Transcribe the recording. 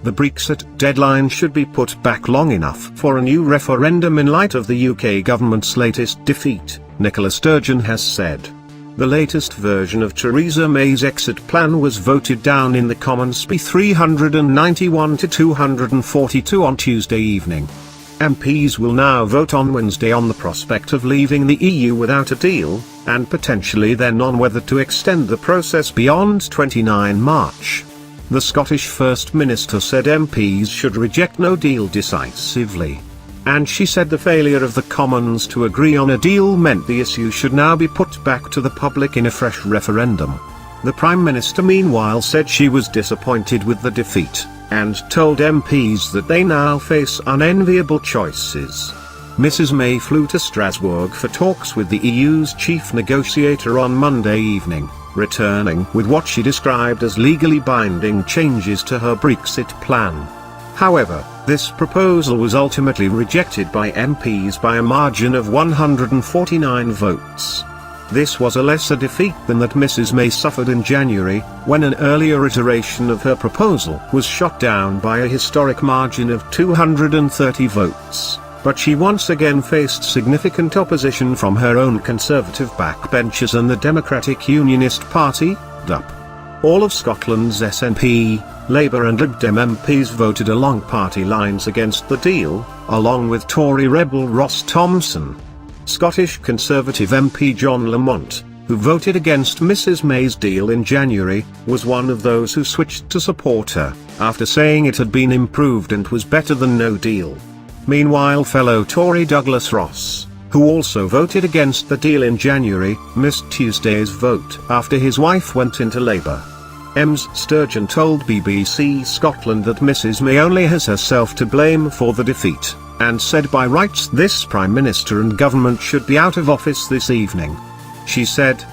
The Brexit deadline should be put back long enough for a new referendum in light of the UK government's latest defeat, Nicola Sturgeon has said. The latest version of Theresa May's exit plan was voted down in the Commons by 391 to 242 on Tuesday evening. MPs will now vote on Wednesday on the prospect of leaving the EU without a deal, and potentially then on whether to extend the process beyond 29 March. The Scottish First Minister said MPs should reject no deal decisively. And she said the failure of the Commons to agree on a deal meant the issue should now be put back to the public in a fresh referendum. The Prime Minister meanwhile said she was disappointed with the defeat, and told MPs that they now face unenviable choices. Mrs May flew to Strasbourg for talks with the EU's chief negotiator on Monday evening, returning with what she described as legally binding changes to her Brexit plan. However, this proposal was ultimately rejected by MPs by a margin of 149 votes. This was a lesser defeat than that Mrs May suffered in January, when an earlier iteration of her proposal was shot down by a historic margin of 230 votes. But she once again faced significant opposition from her own Conservative backbenchers and the Democratic Unionist Party, DUP. All of Scotland's SNP, Labour and Lib Dem MPs voted along party lines against the deal, along with Tory rebel Ross Thomson. Scottish Conservative MP John Lamont, who voted against Mrs May's deal in January, was one of those who switched to support her, after saying it had been improved and was better than no deal. Meanwhile, fellow Tory Douglas Ross, who also voted against the deal in January, missed Tuesday's vote after his wife went into Labour. Ms Sturgeon told BBC Scotland that Mrs May only has herself to blame for the defeat, and said by rights this Prime Minister and government should be out of office this evening. She said,